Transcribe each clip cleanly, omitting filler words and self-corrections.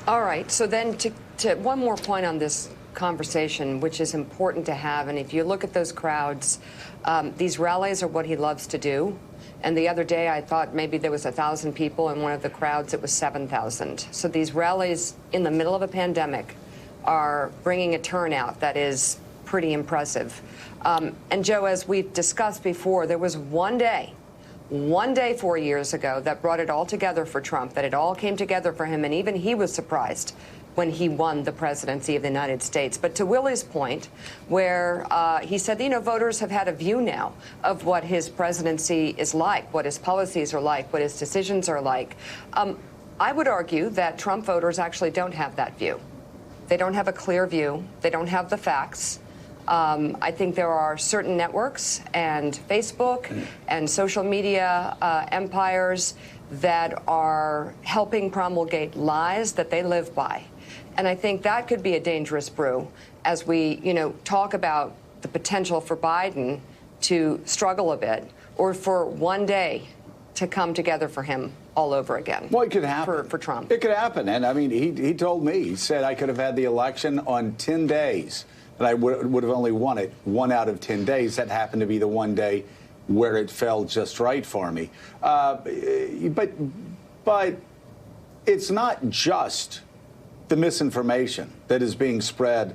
All right. So then to one more point on this conversation, which is important to have. And if you look at those crowds, these rallies are what he loves to do. And the other day, I thought maybe there was 1,000 people. In one of the crowds, it was 7,000. So these rallies in the middle of a pandemic are bringing a turnout that is pretty impressive. And Joe, as we've discussed before, there was one day 4 years ago that brought it all together for Trump, that it all came together for him. And even he was surprised when he won the presidency of the United States. But to Willie's point, where he said, you know, voters have had a view now of what his presidency is like, what his policies are like, what his decisions are like. I would argue that Trump voters actually don't have that view. They don't have a clear view. They don't have the facts. I think there are certain networks and Facebook and social media empires that are helping promulgate lies that they live by. And I think that could be a dangerous brew as we, you know, talk about the potential for Biden to struggle a bit or for one day to come together for him all over again. Well, it could happen. For Trump. It could happen. And I mean, he told me, he said I could have had the election on 10 days. And I would have only won it 1 out of 10 days. That happened to be the one day where it fell just right for me. But it's not just the misinformation that is being spread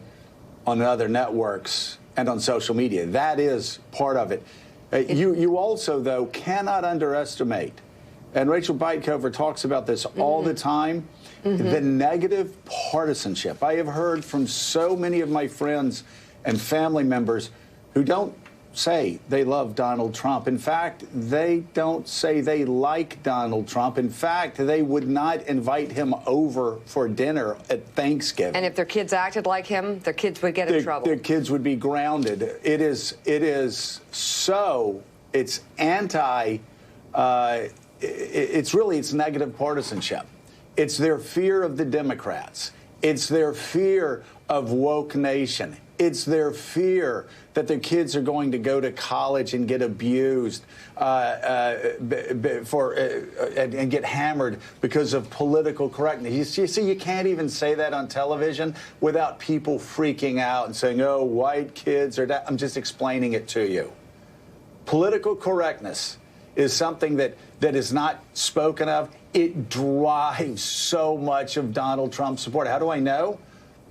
on other networks and on social media. That is part of it. You also, though, cannot underestimate, and Rachel Beitkover talks about this all the time, the negative partisanship. I have heard from so many of my friends and family members who don't say they love Donald Trump. In fact, they don't say they like Donald Trump. In fact, they would not invite him over for dinner at Thanksgiving. And if their kids acted like him, their kids would get in trouble. Their kids would be grounded. It's negative partisanship. It's their fear of the Democrats. It's their fear of woke nation. It's their fear that their kids are going to go to college and get abused and get hammered because of political correctness. You see, you can't even say that on television without people freaking out and saying, oh, white kids are that. I'm just explaining it to you. Political correctness is something that is not spoken of. It drives so much of Donald Trump's support. How do I know?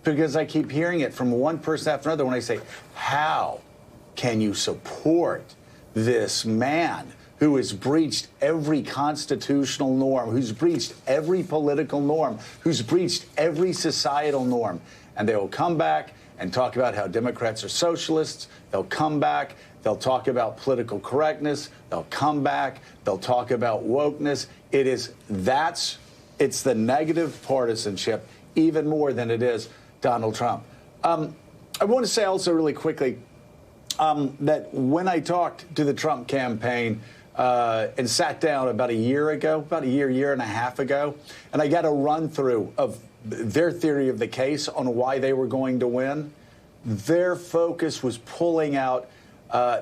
Because I keep hearing it from one person after another when I say, how can you support this man who has breached every constitutional norm, who's breached every political norm, who's breached every societal norm? And they will come back and talk about how Democrats are socialists. They'll come back. They'll talk about political correctness. They'll come back. They'll talk about wokeness. It's the negative partisanship even more than it is Donald Trump. I want to say also really quickly that when I talked to the Trump campaign and sat down about a year and a half ago, and I got a run through of their theory of the case on why they were going to win, their focus was pulling out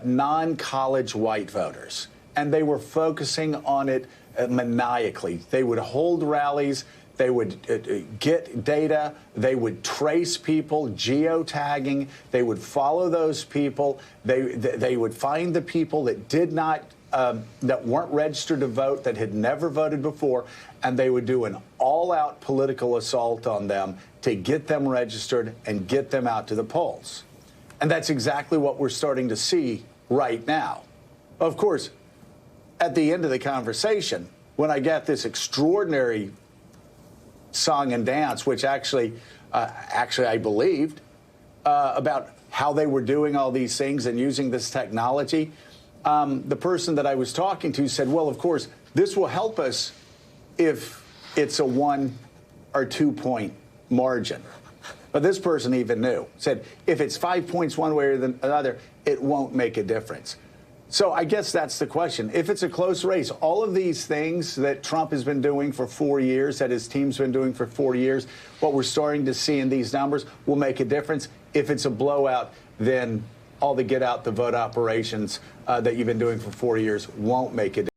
non-college white voters. And they were focusing on it maniacally. They would hold rallies. They would get data. They would trace people, geotagging. They would follow those people. They would find the people that did not, that weren't registered to vote, that had never voted before, and they would do an all-out political assault on them to get them registered and get them out to the polls. And that's exactly what we're starting to see right now. Of course, at the end of the conversation, when I got this extraordinary song and dance, which actually I believed, about how they were doing all these things and using this technology, the person that I was talking to said, well, of course, this will help us if it's a 1 or 2 point margin. But this person even knew, said, if it's 5 points one way or the other, it won't make a difference. So I guess that's the question. If it's a close race, all of these things that Trump has been doing for 4 years, that his team's been doing for 4 years, what we're starting to see in these numbers will make a difference. If it's a blowout, then all the get out the vote operations that you've been doing for 4 years won't make a difference.